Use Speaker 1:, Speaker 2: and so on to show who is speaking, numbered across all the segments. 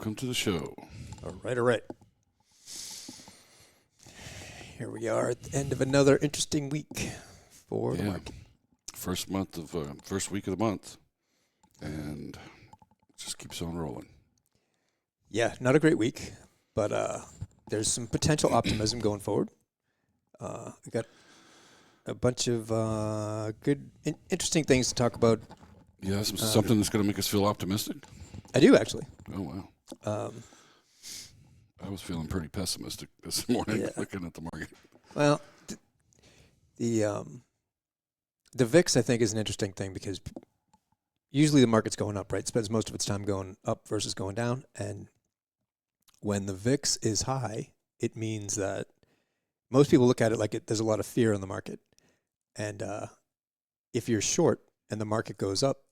Speaker 1: Welcome to the show.
Speaker 2: All right. Here we are at the end of another interesting week for the market.
Speaker 1: First week of the month, and it just keeps on rolling.
Speaker 2: Yeah, not a great week, but there's some potential optimism going forward. We got a bunch of good, interesting things to talk about.
Speaker 1: Yeah, something that's going to make us feel optimistic.
Speaker 2: I do, actually.
Speaker 1: Oh, wow. I was feeling pretty pessimistic this morning looking at the market.
Speaker 2: Well, the VIX, I think, is an interesting thing because usually the market's going up, right? It spends most of its time going up versus going down. And when the VIX is high, it means that most people look at it like there's a lot of fear in the market. And if you're short and the market goes up,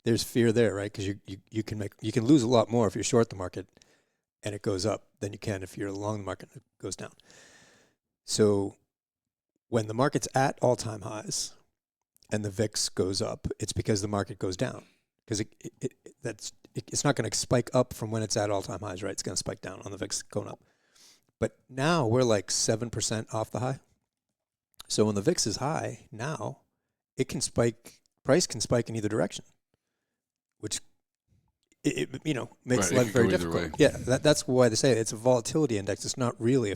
Speaker 2: there's fear there, right? Because you can lose a lot more if you're short the market and it goes up than you can if you're long the market and it goes down. So when the market's at all-time highs and the VIX goes up, it's because the market goes down. Because it's not going to spike up from when it's at all-time highs, right? It's going to spike down on the VIX going up. But now we're like 7% off the high. So when the VIX is high now, it can spike. Price can spike in either direction, which makes life very difficult. Yeah, that's why they say it's a volatility index. It's not really a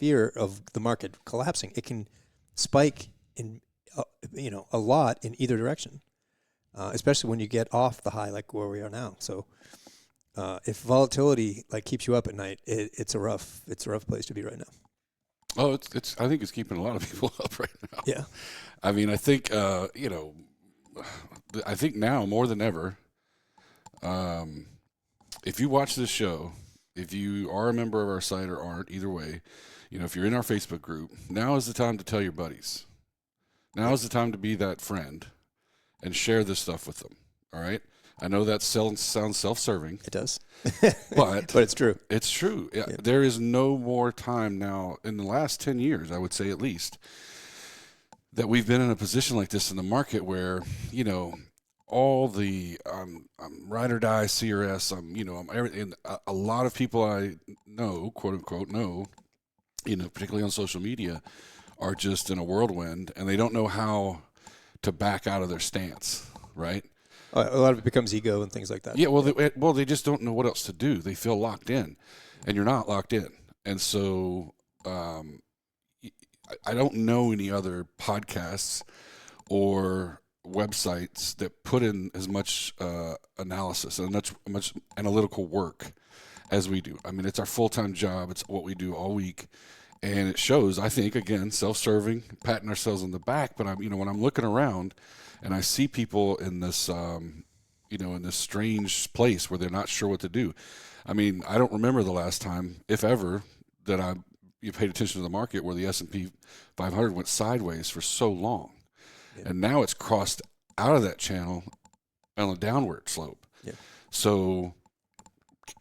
Speaker 2: fear of the market collapsing. It can spike in a lot in either direction, especially when you get off the high like where we are now. So if volatility keeps you up at night, it's a rough place to be right now.
Speaker 1: Oh, I think it's keeping a lot of people up right now.
Speaker 2: Yeah.
Speaker 1: I mean, I think I think now more than ever, if you watch this show, if you are a member of our site or aren't, either way, if you're in our Facebook group, now is the time to tell your buddies. Now is the time to be that friend and share this stuff with them. All right. I know that sounds self-serving.
Speaker 2: It does.
Speaker 1: but
Speaker 2: it's true.
Speaker 1: It's true. Yeah. There is no more time now in the last 10 years, I would say at least, that we've been in a position like this in the market where, all the ride or die CRS, I'm everything. A lot of people I know, quote unquote, particularly on social media, are just in a whirlwind and they don't know how to back out of their stance, right?
Speaker 2: A lot of it becomes ego and things like that.
Speaker 1: Yeah, they just don't know what else to do. They feel locked in, and you're not locked in. And so I don't know any other podcasts or websites that put in as much analysis and much analytical work as we do. I mean, it's our full-time job. It's what we do all week. And it shows, I think, again, self-serving, patting ourselves on the back. But when I'm looking around and I see people in this, in this strange place where they're not sure what to do. I mean, I don't remember the last time, if ever, that you paid attention to the market where the S&P 500 went sideways for so long. Yeah. And now it's crossed out of that channel on a downward slope.
Speaker 2: Yeah.
Speaker 1: So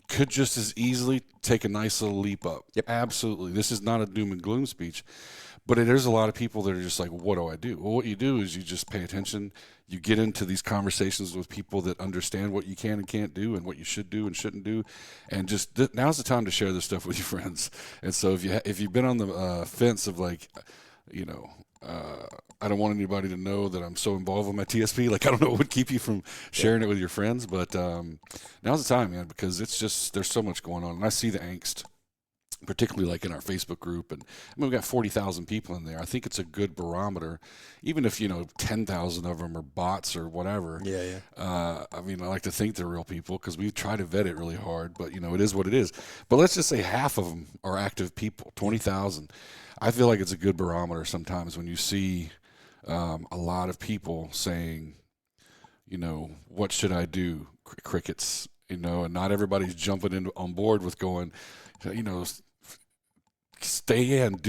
Speaker 1: could just as easily take a nice little leap up.
Speaker 2: Yep.
Speaker 1: Absolutely. This is not a doom and gloom speech. But there's a lot of people that are just like, what do I do? Well, what you do is you just pay attention. You get into these conversations with people that understand what you can and can't do and what you should do and shouldn't do. And just now's the time to share this stuff with your friends. And so if you've been on the fence of I don't want anybody to know that I'm so involved with my TSP. I don't know what would keep you from sharing it with your friends. But now's the time, man, because it's just there's so much going on. And I see the angst, particularly in our Facebook group. And we've got 40,000 people in there. I think it's a good barometer, even if, 10,000 of them are bots or whatever.
Speaker 2: Yeah.
Speaker 1: I like to think they're real people because we try to vet it really hard, but, it is what it is. But let's just say half of them are active people, 20,000. I feel like it's a good barometer sometimes when you see a lot of people saying, what should I do? Crickets, and not everybody's jumping on board with going, stay in,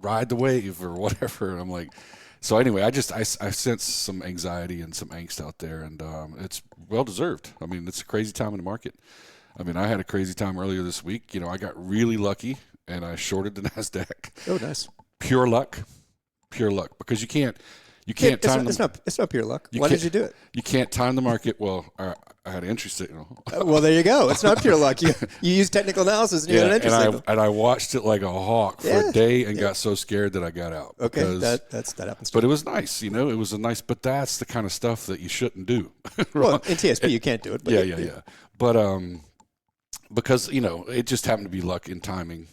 Speaker 1: ride the wave or whatever. And I'm like, so anyway, I sense some anxiety and some angst out there, and it's well deserved. I mean, it's a crazy time in the market. I mean, I had a crazy time earlier this week. I got really lucky and I shorted the NASDAQ.
Speaker 2: Oh, nice.
Speaker 1: Pure luck, because you can't You can't time
Speaker 2: it's not pure luck.
Speaker 1: You
Speaker 2: Why did
Speaker 1: can't-
Speaker 2: you do it?
Speaker 1: You can't time the market. Well, I had an entry signal.
Speaker 2: Well, there you go. It's not pure luck. You use technical analysis and you had an entry signal.
Speaker 1: I watched it like a hawk for a day and got so scared that I got out.
Speaker 2: Okay, that happens.
Speaker 1: But it was nice, it was a nice. But that's the kind of stuff that you shouldn't do.
Speaker 2: Well, in TSP you can't do it. But
Speaker 1: Yeah. But because it just happened to be luck in timing.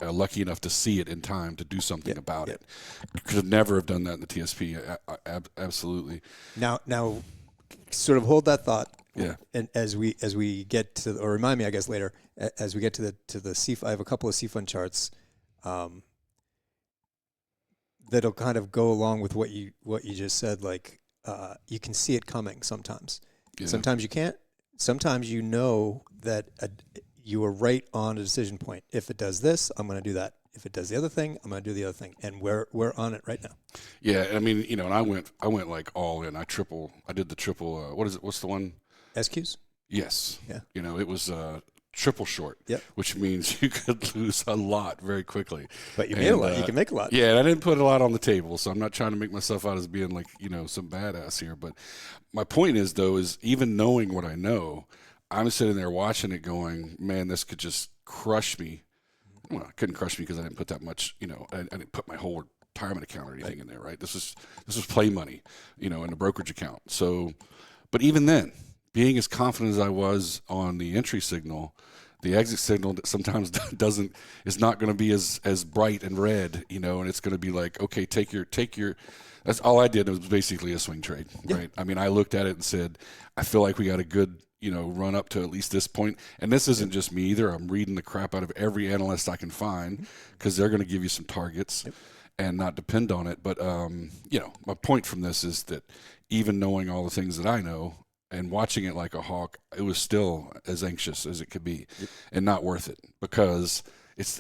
Speaker 1: Lucky enough to see it in time to do something about it. Could have never have done that in the TSP. Absolutely.
Speaker 2: Now, sort of hold that thought.
Speaker 1: Yeah.
Speaker 2: And as we get to, or remind me, I guess later, as we get to the C, I have a couple of C fund charts that'll kind of go along with what you just said. Like you can see it coming sometimes. Yeah. Sometimes you can't. Sometimes that you are right on a decision point. If it does this, I'm going to do that. If it does the other thing, I'm going to do the other thing, and we're on it right now.
Speaker 1: Yeah, I mean, and I went like all in. I did the triple. What is it? What's the one?
Speaker 2: SQs.
Speaker 1: Yes.
Speaker 2: Yeah.
Speaker 1: It was triple short.
Speaker 2: Yep.
Speaker 1: Which means you could lose a lot very quickly.
Speaker 2: But you made a lot. You can make a lot.
Speaker 1: Yeah, and I didn't put a lot on the table, so I'm not trying to make myself out as being like some badass here. But my point is even knowing what I know, I'm sitting there watching it, going, man, this could just crush me. Well, it couldn't crush me because I didn't put that much, I didn't put my whole retirement account or anything in there, right? This was play money, in a brokerage account. So, but even then, being as confident as I was on the entry signal, the exit signal that sometimes is not going to be as bright and red, and it's going to be like, okay, take your. That's all I did. It was basically a swing trade, right? I mean, I looked at it and said, I feel like we got a good run up to at least this point. And this isn't just me either. I'm reading the crap out of every analyst I can find because they're going to give you some targets and not depend on it. But, my point from this is that even knowing all the things that I know and watching it like a hawk, it was still as anxious as it could be and not worth it because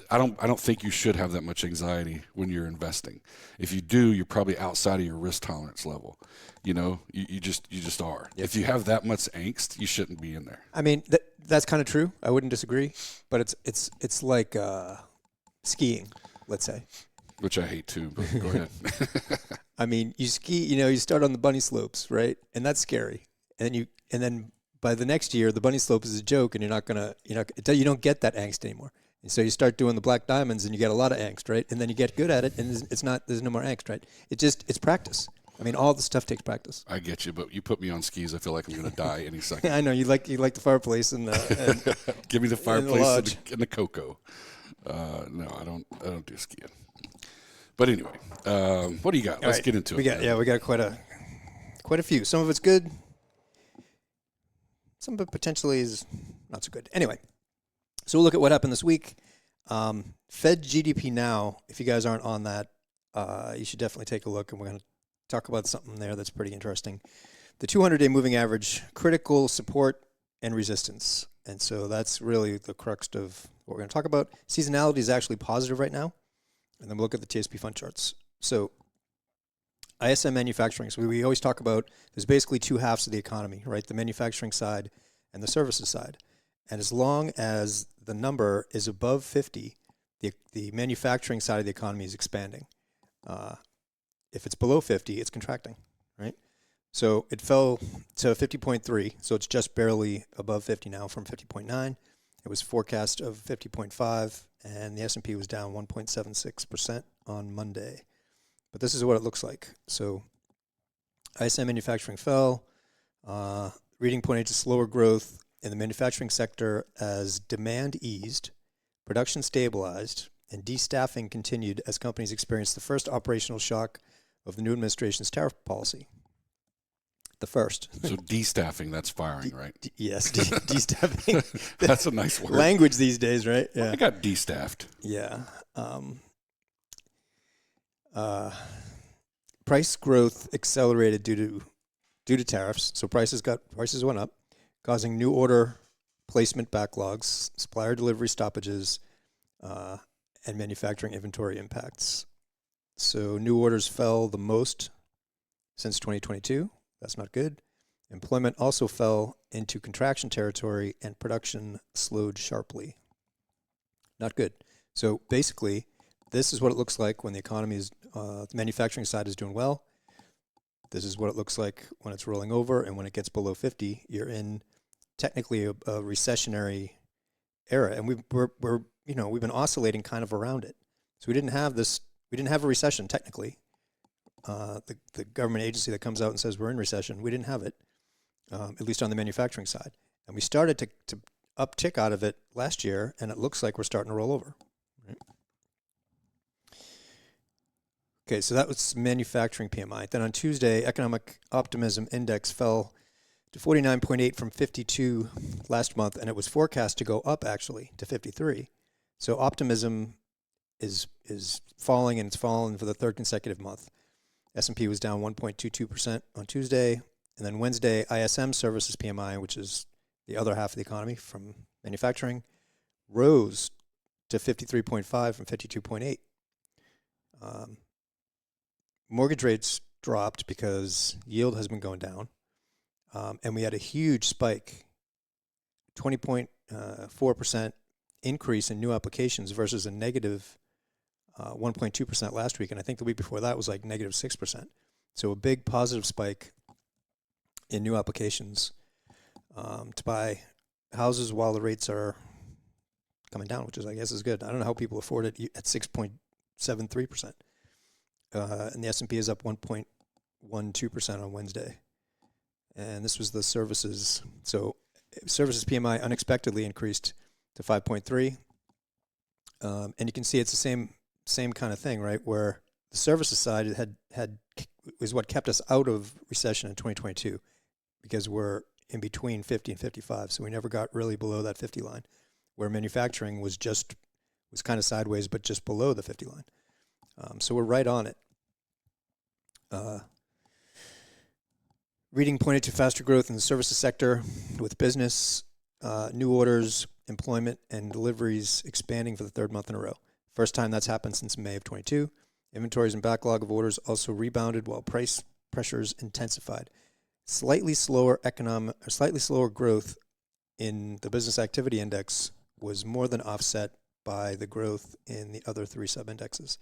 Speaker 1: I don't think you should have that much anxiety when you're investing. If you do, you're probably outside of your risk tolerance level. You just are. Yep. If you have that much angst, you shouldn't be in there.
Speaker 2: I mean, that's kind of true. I wouldn't disagree, but it's like skiing, let's say.
Speaker 1: Which I hate too, but go ahead.
Speaker 2: I mean, you ski, you start on the bunny slopes, right? And that's scary. And then by the next year, the bunny slope is a joke, and you don't get that angst anymore. And so you start doing the black diamonds, and you get a lot of angst, right? And then you get good at it, and there's no more angst, right? It's practice. I mean, all the stuff takes practice.
Speaker 1: I get you, but you put me on skis, I feel like I'm going to die any second.
Speaker 2: I know you like the fireplace and
Speaker 1: give me the fireplace and the cocoa. No, I don't do skiing. But anyway, what do you got? Let's get into it. We got quite a few. Some of it's good. Some of it potentially is not so good. Anyway, so we'll look at what happened this week. Fed GDP now. If you guys aren't on that, you should definitely take a look, and we're going to talk about something there that's pretty interesting. The 200-day moving average, critical support and resistance. And so that's really the crux of what we're going to talk about. Seasonality is actually positive right now. And then we'll look at the TSP fund charts. So ISM Manufacturing. So we always talk about there's basically two halves of the economy, right? The manufacturing side and the services side. And as long as the number is above 50, the manufacturing side of the economy is expanding. If it's below 50, it's contracting, right? So it fell to 50.3, so it's just barely above 50 now from 50.9. It was forecast of 50.5, and the S&P was down 1.76% on Monday. But this is what it looks like. So ISM Manufacturing fell. Reading pointed to slower growth in the manufacturing sector as demand eased, production stabilized, and destaffing continued as companies experienced the first operational shock of the new administration's tariff policy. The first. So destaffing, that's firing, right?
Speaker 2: Yes, destaffing.
Speaker 1: That's a nice word.
Speaker 2: Language these days, right? Yeah.
Speaker 1: I got destaffed.
Speaker 2: Yeah. Price growth accelerated due to tariffs. So prices went up, causing new order placement backlogs, supplier delivery stoppages, and manufacturing inventory impacts. So new orders fell the most since 2022. That's not good. Employment also fell into contraction territory, and production slowed sharply. Not good. So basically, this is what it looks like when the economy is, the manufacturing side is doing well. This is what it looks like when it's rolling over, and when it gets below 50, you're in technically a recessionary era, and we've been oscillating kind of around it. So we didn't have a recession technically. The government agency that comes out and says we're in recession, we didn't have it, at least on the manufacturing side. And we started to uptick out of it last year, and it looks like we're starting to roll over. Right? Okay, so that was manufacturing PMI. Then on Tuesday, economic optimism index fell to 49.8 from 52 last month, and it was forecast to go up actually to 53. So optimism is falling, and it's fallen for the third consecutive month. S&P was down 1.22% on Tuesday, and then Wednesday, ISM Services PMI, which is the other half of the economy from manufacturing, rose to 53.5 from 52.8. Mortgage rates dropped because yield has been going down, and we had a huge spike, 20.4% increase in new applications versus a negative 1.2% last week, and I think the week before that was like negative 6%. So a big positive spike in new applications to buy houses while the rates are coming down, which is, I guess, is good. I don't know how people afford it at 6.73%. And the S&P is up 1.12% on Wednesday. And this was the services. So services PMI unexpectedly increased to 5.3. And you can see it's the same kind of thing, right? Where the services side is what kept us out of recession in 2022, because we're in between 50 and 55. So we never got really below that 50 line, where manufacturing was kind of sideways, but just below the 50 line. So we're right on it. Reading pointed to faster growth in the services sector, with business, new orders, employment, and deliveries expanding for the third month in a row. First time that's happened since May of 22. Inventories and backlog of orders also rebounded while price pressures intensified. Slightly slower growth in the business activity index was more than offset by the growth in the other three sub-indexes.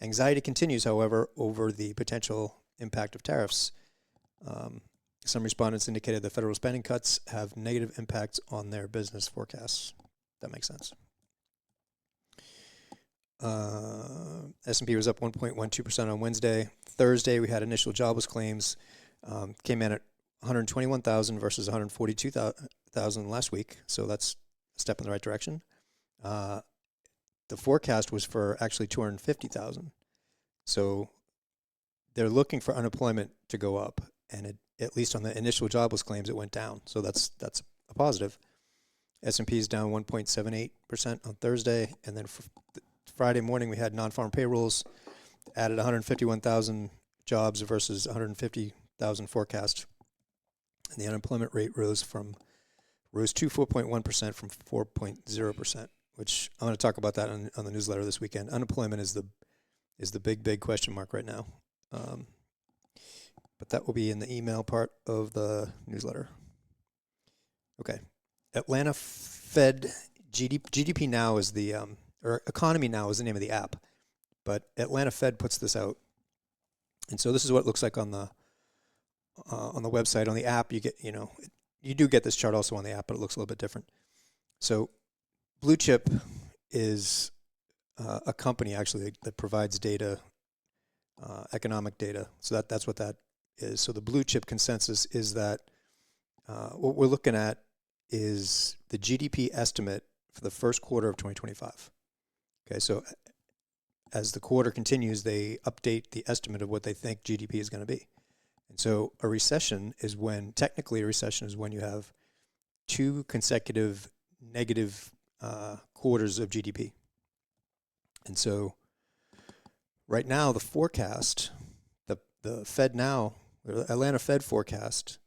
Speaker 2: Anxiety continues, however, over the potential impact of tariffs. Some respondents indicated that federal spending cuts have negative impacts on their business forecasts. That makes sense. S&P was up 1.12% on Wednesday. Thursday, we had initial jobless claims. Came in at 121,000 versus 142,000 last week. So that's a step in the right direction. The forecast was for actually 250,000. So they're looking for unemployment to go up, and at least on the initial jobless claims, it went down. So that's a positive. S&P is down 1.78% on Thursday, and then Friday morning we had non-farm payrolls, added 151,000 jobs versus 150,000 forecast, and the unemployment rate rose to 4.1% from 4.0%. Which I'm going to talk about that on the newsletter this weekend. Unemployment is the big question mark right now. But that will be in the email part of the newsletter. Okay. Atlanta Fed GDP Now is or Economy Now is the name of the app. But Atlanta Fed puts this out. And so this is what it looks like on the website. On the app, you do get this chart also on the app, but it looks a little bit different. So Blue Chip is a company actually that provides data, economic data. So that's what that is. So the Blue Chip consensus is that what we're looking at is the GDP estimate for the first quarter of 2025. Okay, so as the quarter continues, they update the estimate of what they think GDP is going to be. And so technically a recession is when you have two consecutive negative quarters of GDP. And so right now the forecast, the Fed now, the Atlanta Fed forecast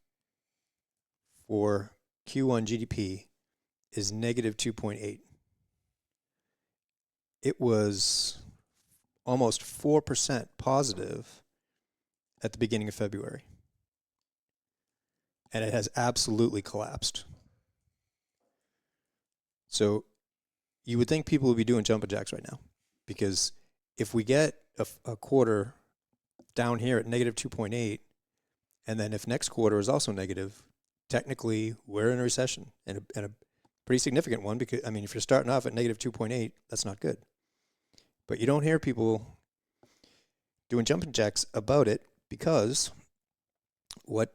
Speaker 2: for Q1 GDP is negative 2.8. It was almost 4% positive at the beginning of February. And it has absolutely collapsed. So you would think people would be doing jumping jacks right now, because if we get a quarter down here at negative 2.8, And then if next quarter is also negative, technically we're in a recession, and a pretty significant one, because, I mean, if you're starting off at negative 2.8, that's not good. But you don't hear people doing jumping jacks about it, because what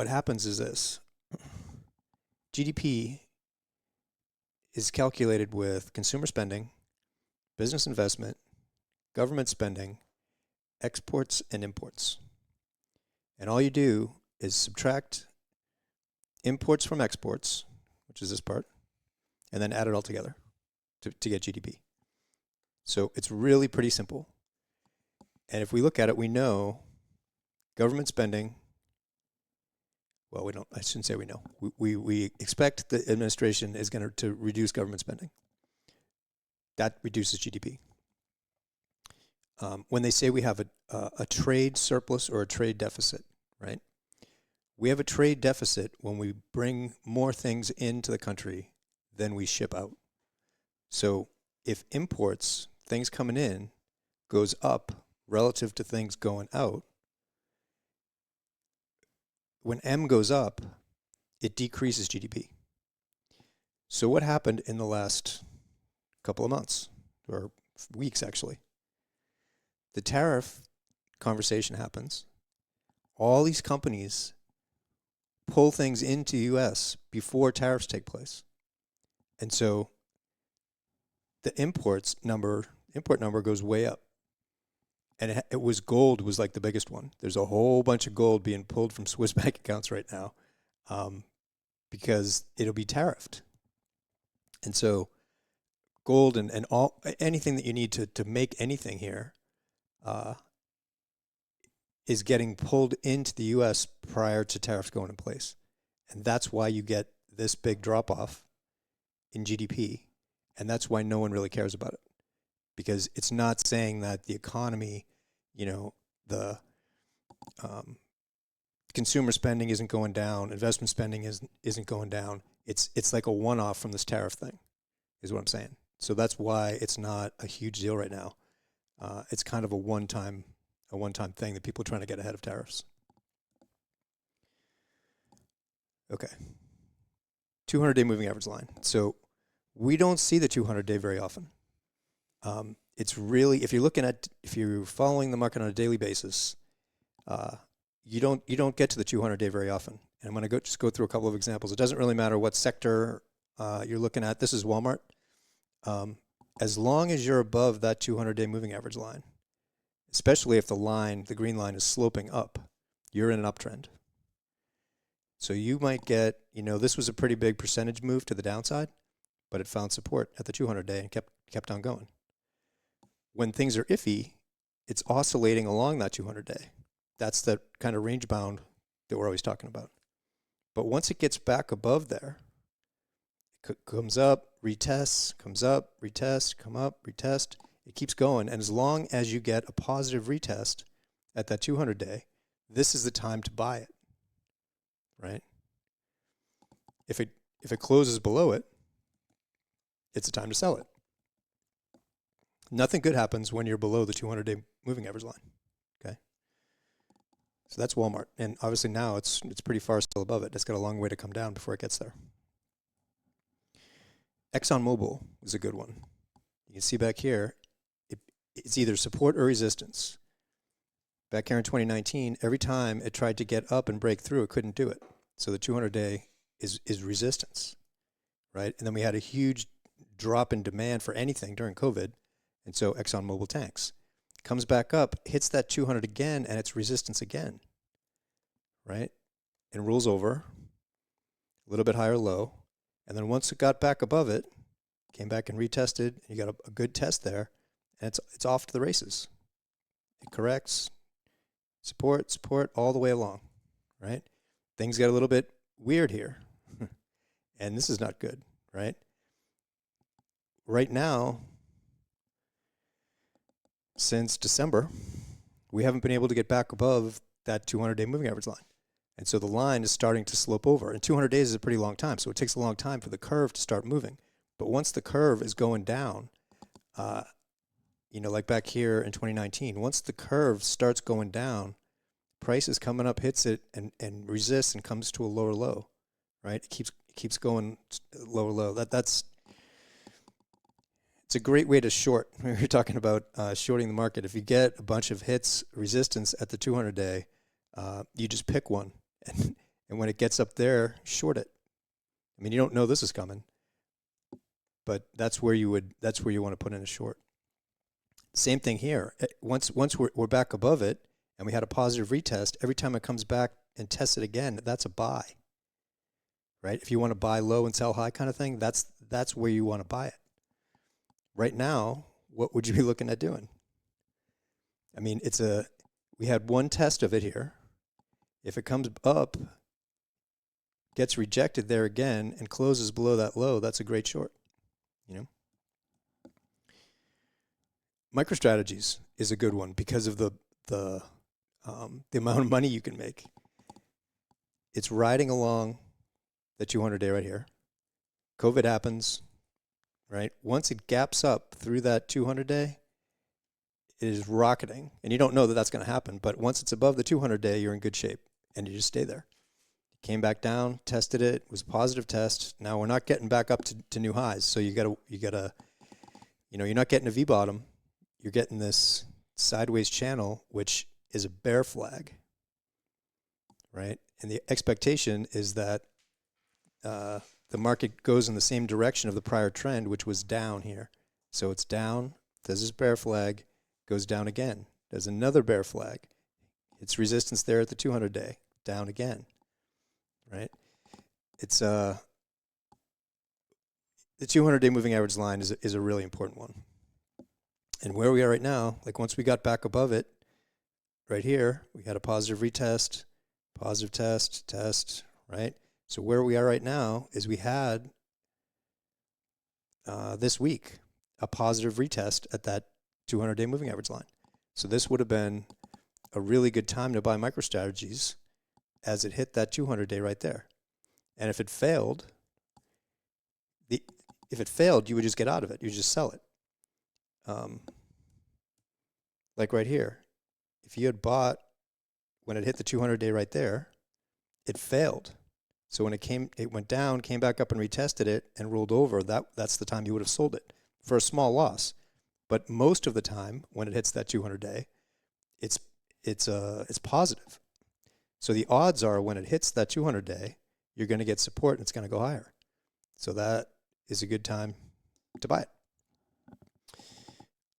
Speaker 2: happens is this. GDP is calculated with consumer spending, business investment, government spending, exports, and imports. And all you do is subtract imports from exports, which is this part, and then add it all together to get GDP. So it's really pretty simple. And if we look at it, we know government spending, well, we don't, I shouldn't say we know. We expect the administration is going to reduce government spending. That reduces GDP. When they say we have a trade surplus or a trade deficit, right? We have a trade deficit when we bring more things into the country than we ship out. So if imports, things coming in, goes up relative to things going out, when M goes up, it decreases GDP. So what happened in the last couple of months, or weeks actually? The tariff conversation happens. All these companies pull things into the U.S. before tariffs take place. And so the import number goes way up. And it was gold was like the biggest one. There's a whole bunch of gold being pulled from Swiss bank accounts right now, because it'll be tariffed. And so gold and all anything that you need to make anything here is getting pulled into the U.S. prior to tariffs going in place. And that's why you get this big drop-off in GDP. And that's why no one really cares about it. Because it's not saying that the economy, the consumer spending isn't going down, investment spending isn't going down. It's like a one-off from this tariff thing, is what I'm saying. So that's why it's not a huge deal right now. It's kind of a one-time thing that people are trying to get ahead of tariffs. Okay. 200-day moving average line. So we don't see the 200-day very often. It's really, if you're following the market on a daily basis, you don't get to the 200-day very often. And I'm going to just go through a couple of examples. It doesn't really matter what sector you're looking at. This is Walmart. As long as you're above that 200-day moving average line, especially if the green line is sloping up, you're in an uptrend. So you might get, this was a pretty big percentage move to the downside, but it found support at the 200-day and kept on going. When things are iffy, it's oscillating along that 200-day. That's the kind of range bound that we're always talking about. But once it gets back above there, it comes up, retests, comes up, retest, come up, retest. It keeps going. And as long as you get a positive retest at that 200-day, this is the time to buy it, right? If it closes below it, it's a time to sell it. Nothing good happens when you're below the 200-day moving average line, okay? So that's Walmart. And obviously now it's pretty far still above it. It's got a long way to come down before it gets there. ExxonMobil is a good one. You can see back here, it's either support or resistance. Back here in 2019, every time it tried to get up and break through, it couldn't do it. So the 200-day is resistance, right? And then we had a huge drop in demand for anything during COVID, and so ExxonMobil tanks. Comes back up, hits that 200 again, and it's resistance again, right? And rolls over, a little bit higher low, and then once it got back above it, came back and retested, and you got a good test there, and it's off to the races. It corrects, support, all the way along, right? Things get a little bit weird here, and this is not good, right? Right now, since December, we haven't been able to get back above that 200-day moving average line. And so the line is starting to slope over. And 200 days is a pretty long time, so it takes a long time for the curve to start moving. But once the curve is going down, like back here in 2019, once the curve starts going down, price is coming up, hits it, and resists and comes to a lower low, right? It keeps going lower low. It's a great way to short. You're talking about shorting the market. If you get a bunch of hits, resistance at the 200-day, you just pick one, and when it gets up there, short it. I mean, you don't know this is coming, but that's where you want to put in a short. Same thing here. Once we're back above it, and we had a positive retest, every time it comes back and tests it again, that's a buy. Right? If you want to buy low and sell high kind of thing, that's where you want to buy it. Right now, what would you be looking at doing? I mean, we had one test of it here. If it comes up, gets rejected there again, and closes below that low, that's a great short. You know? MicroStrategies is a good one because of the amount of money you can make. It's riding along the 200-day right here. COVID happens, right? Once it gaps up through that 200-day, it is rocketing. And you don't know that that's going to happen, but once it's above the 200-day, you're in good shape, and you just stay there. Came back down, tested it, was a positive test. Now we're not getting back up to new highs, so you gotta, you're not getting a V bottom. You're getting this sideways channel, which is a bear flag, right? And the expectation is that the market goes in the same direction of the prior trend, which was down here. So it's down, does this bear flag, goes down again. There's another bear flag. It's resistance there at the 200-day, down again, right? It's the 200-day moving average line is a really important one. And where we are right now, like once we got back above it, right here, we had a positive retest, positive test, right? So where we are right now is we had this week a positive retest at that 200-day moving average line. So this would have been a really good time to buy MicroStrategies as it hit that 200-day right there. And if it failed, you would just get out of it. You would just sell it. Like right here, if you had bought when it hit the 200-day right there, it failed. So when it went down, came back up and retested it and rolled over, that's the time you would have sold it for a small loss. But most of the time, when it hits that 200-day, it's positive. So the odds are when it hits that 200-day, you're going to get support and it's going to go higher. So that is a good time to buy it.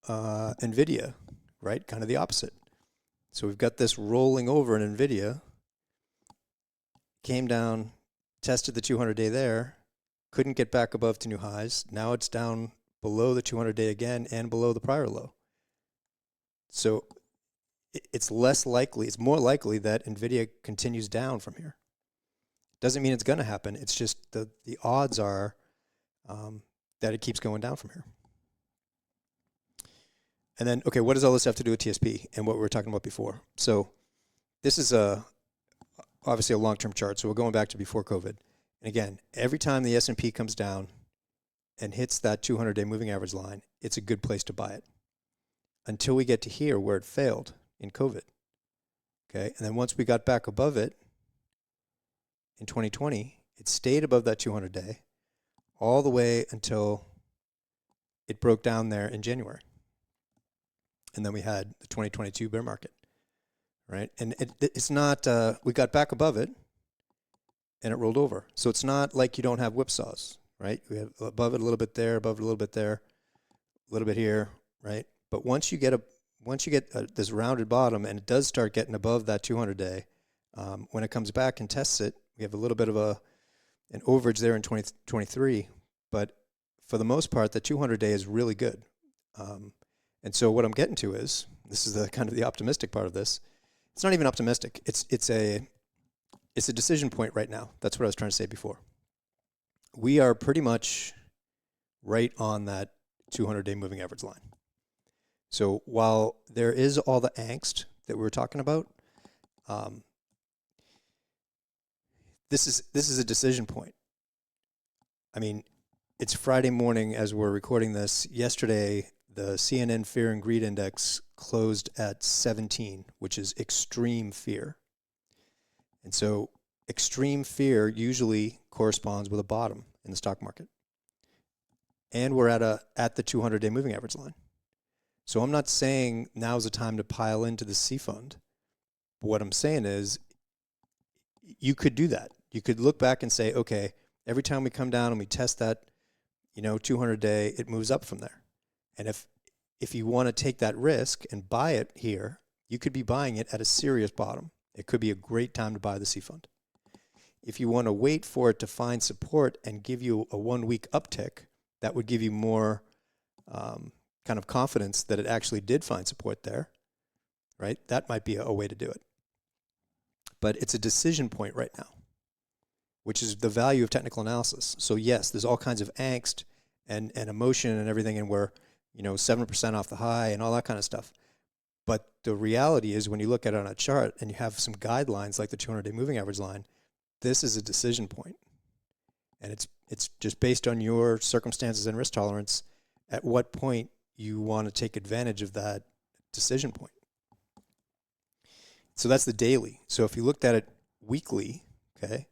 Speaker 2: Nvidia, right? Kind of the opposite. So we've got this rolling over in Nvidia. Came down, tested the 200-day there, couldn't get back above to new highs. Now it's down below the 200-day again and below the prior low. So it's more likely that Nvidia continues down from here. Doesn't mean it's going to happen. It's just the odds are that it keeps going down from here. And then, okay, what does all this have to do with TSP and what we were talking about before? So this is obviously a long-term chart, so we're going back to before COVID. And again, every time the S&P comes down and hits that 200-day moving average line, it's a good place to buy it until we get to here where it failed in COVID. Okay, and then once we got back above it in 2020, it stayed above that 200-day all the way until it broke down there in January. And then we had the 2022 bear market, right? And it's not, we got back above it and it rolled over. So it's not like you don't have whipsaws, right? We have above it a little bit there, above it a little bit there, a little bit here, right? But once you get this rounded bottom and it does start getting above that 200-day, when it comes back and tests it, we have a little bit of an overage there in 2023, but for the most part, the 200-day is really good. And so what I'm getting to is, this is the kind of the optimistic part of this. It's not even optimistic. It's a decision point right now. That's what I was trying to say before. We are pretty much right on that 200-day moving average line. So while there is all the angst that we were talking about, this is a decision point. I mean, it's Friday morning as we're recording this. Yesterday, the CNN Fear and Greed Index closed at 17, which is extreme fear. And so extreme fear usually corresponds with a bottom in the stock market. And we're at the 200-day moving average line. So I'm not saying now's the time to pile into the C fund. But what I'm saying is you could do that. You could look back and say, okay, every time we come down and we test that, 200-day, it moves up from there. And if you want to take that risk and buy it here, you could be buying it at a serious bottom. It could be a great time to buy the C fund. If you want to wait for it to find support and give you a 1-week uptick, that would give you more kind of confidence that it actually did find support there, right? That might be a way to do it. But it's a decision point right now, which is the value of technical analysis. So yes, there's all kinds of angst and emotion and everything, and we're 7% off the high and all that kind of stuff. But the reality is when you look at it on a chart and you have some guidelines like the 200-day moving average line, this is a decision point. And it's just based on your circumstances and risk tolerance at what point you want to take advantage of that decision point. So that's the daily. So if you looked at it weekly, okay,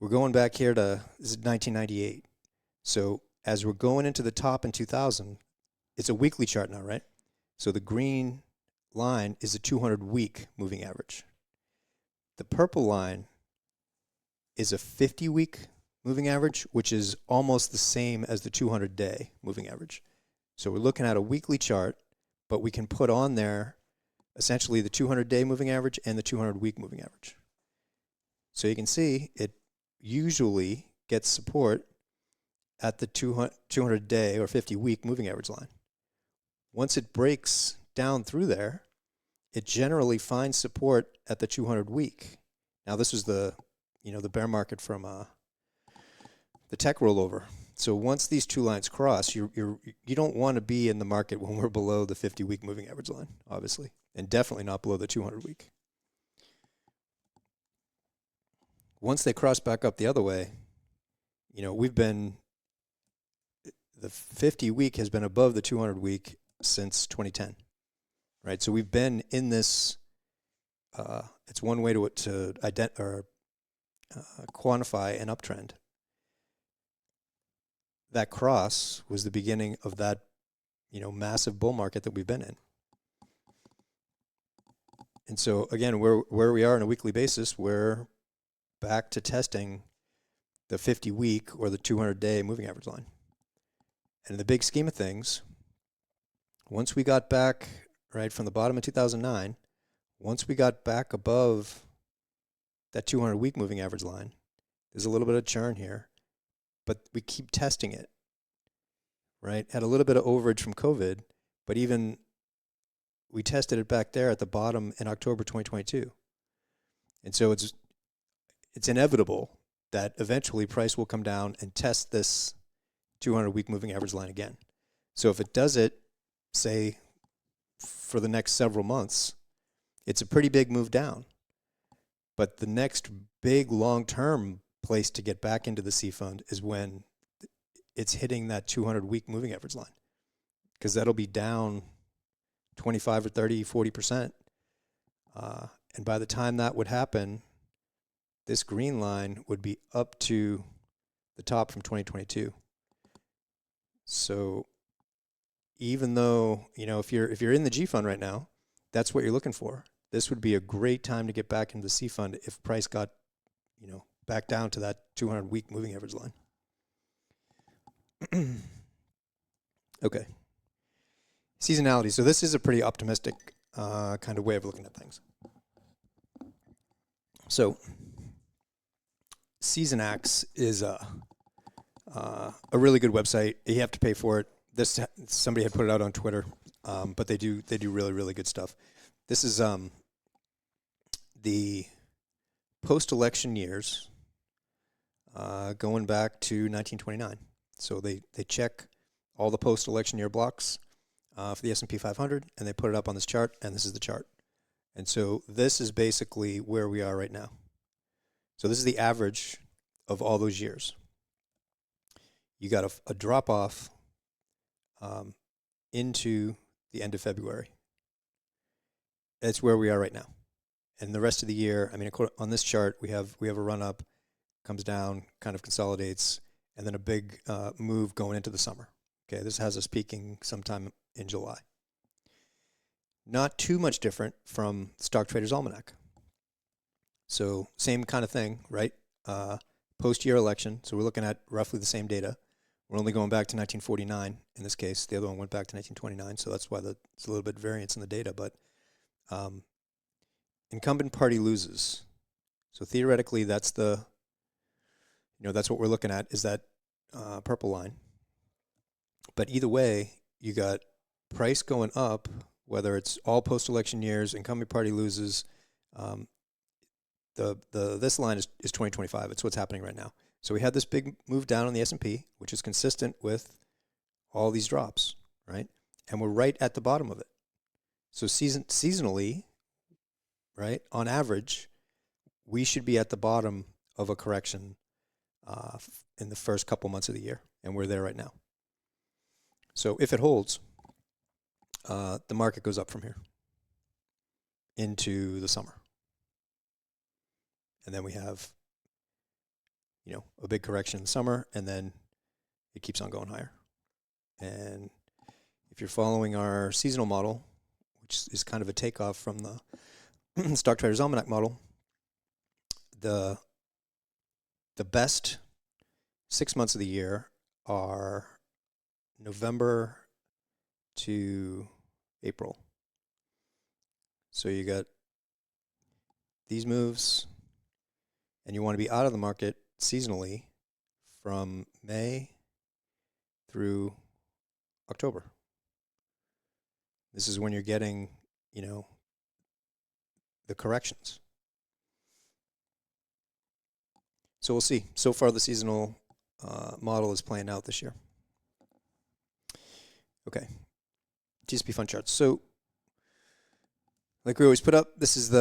Speaker 2: we're going back here to, this is 1998. So as we're going into the top in 2000, it's a weekly chart now, right? So the green line is a 200-week moving average. The purple line is a 50-week moving average, which is almost the same as the 200-day moving average. So we're looking at a weekly chart, but we can put on there essentially the 200-day moving average and the 200-week moving average. So you can see it usually gets support at the 200-day or 50-week moving average line. Once it breaks down through there, it generally finds support at the 200-week. Now this is the bear market from the tech rollover. So once these two lines cross, you don't want to be in the market when we're below the 50-week moving average line, obviously, and definitely not below the 200-week. Once they cross back up the other way, we've been, the 50-week has been above the 200-week since 2010, right? So we've been in this. It's one way to quantify an uptrend. That cross was the beginning of that, massive bull market that we've been in. And so again, where we are on a weekly basis, we're back to testing the 50-week or the 200-day moving average line. And in the big scheme of things, once we got back, right, from the bottom of 2009, once we got back above that 200-week moving average line, there's a little bit of churn here, but we keep testing it, right? Had a little bit of overage from COVID, but even we tested it back there at the bottom in October 2022. And so it's inevitable that eventually price will come down and test this 200-week moving average line again. So if it does it, say, for the next several months, it's a pretty big move down. But the next big long-term place to get back into the C fund is when it's hitting that 200-week moving average line, because that'll be down 25 or 30, 40%. And by the time that would happen, this green line would be up to the top from 2022. So even though, if you're in the G fund right now, that's what you're looking for. This would be a great time to get back into the C fund if price got, back down to that 200-week moving average line. Okay. Seasonality. So this is a pretty optimistic kind of way of looking at things. So Seasonax is a really good website. You have to pay for it. Somebody had put it out on Twitter, but they do really, really good stuff. This is the post-election years going back to 1929. So they check all the post-election year blocks for the S&P 500, and they put it up on this chart, and this is the chart. And so this is basically where we are right now. So this is the average of all those years. You got a drop-off into the end of February. That's where we are right now. And the rest of the year, I mean, on this chart, we have a run up, comes down, kind of consolidates, and then a big move going into the summer. Okay, this has us peaking sometime in July. Not too much different from Stock Trader's Almanac. So same kind of thing, right? Post-year election, so we're looking at roughly the same data. We're only going back to 1949 in this case. The other one went back to 1929, so that's why it's a little bit variance in the data. But incumbent party loses. So theoretically, that's what we're looking at, is that purple line. But either way, you got price going up, whether it's all post-election years, incumbent party loses. This line is 2025. It's what's happening right now. So we had this big move down on the S&P, which is consistent with all these drops, right? And we're right at the bottom of it. So seasonally, right, on average, we should be at the bottom of a correction in the first couple months of the year, and we're there right now. So if it holds, the market goes up from here into the summer. And then we have, a big correction in the summer, and then it keeps on going higher. And if you're following our seasonal model, which is kind of a takeoff from the Stock Trader's Almanac model, the best 6 months of the year are November to April. So you got these moves, and you want to be out of the market seasonally from May through October. This is when you're getting, the corrections. So we'll see. So far, the seasonal model is playing out this year. Okay. TSP fund charts. So, like we always put up, this is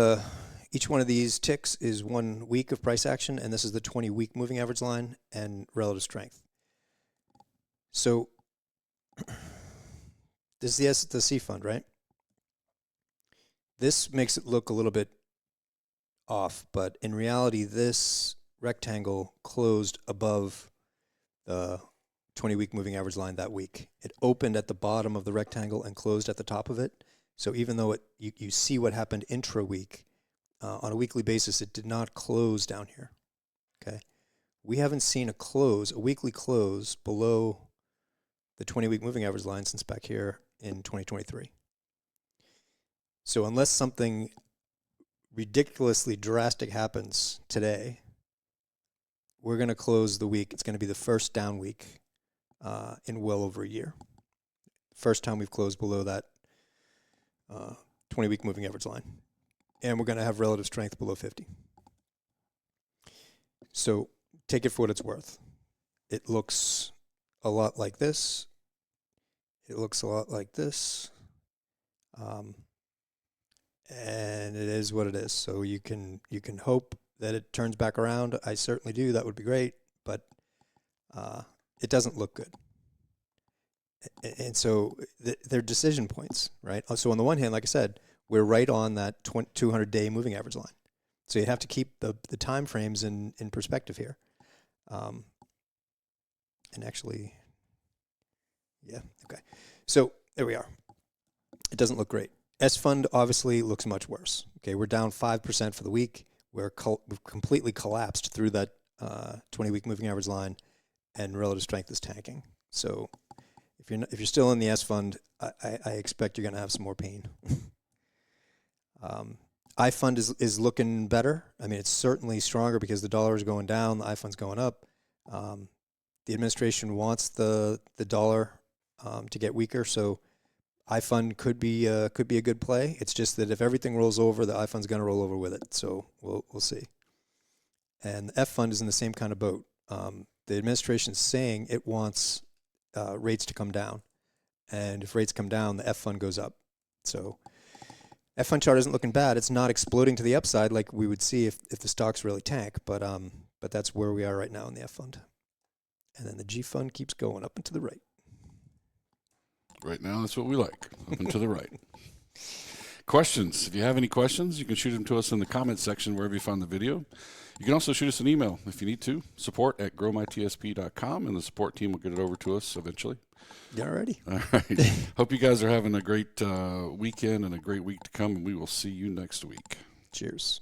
Speaker 2: each one of these ticks is 1 week of price action, and this is the 20-week moving average line and relative strength. So this is the C fund, right? This makes it look a little bit off, but in reality, this rectangle closed above the 20-week moving average line that week. It opened at the bottom of the rectangle and closed at the top of it. So even though you see what happened intra-week, on a weekly basis, it did not close down here. Okay, we haven't seen a weekly close below the 20-week moving average line since back here in 2023. So unless something ridiculously drastic happens today, we're going to close the week. It's going to be the first down week in well over a year. First time we've closed below that 20-week moving average line. And we're going to have relative strength below 50. So take it for what it's worth. It looks a lot like this. It looks a lot like this. And it is what it is. So you can hope that it turns back around. I certainly do. That would be great. But it doesn't look good. And so they're decision points, right? So on the one hand, like I said, we're right on that 200-day moving average line. So you have to keep the time frames in perspective here. And actually, yeah, okay. So there we are. It doesn't look great. S fund obviously looks much worse. Okay, we're down 5% for the week. We've completely collapsed through that 20-week moving average line, and relative strength is tanking. So if you're still in the S fund, I expect you're going to have some more pain. I fund is looking better. I mean, it's certainly stronger because the dollar is going down, the I fund's going up. The administration wants the dollar to get weaker, so I fund could be a good play. It's just that if everything rolls over, the I fund's going to roll over with it. So we'll see. And the F fund is in the same kind of boat. The administration's saying it wants rates to come down, and if rates come down, the F fund goes up. So F fund chart isn't looking bad. It's not exploding to the upside like we would see if the stocks really tank, but that's where we are right now in the F fund. And then the G fund keeps going up and to the right.
Speaker 1: Right now, that's what we like, up and to the right. Questions. If you have any questions, you can shoot them to us in the comments section wherever you found the video. You can also shoot us an email if you need to, support@growmytsp.com, and the support team will get it over to us eventually.
Speaker 2: Alrighty.
Speaker 1: All right. Hope you guys are having a great weekend and a great week to come, and we will see you next week.
Speaker 2: Cheers.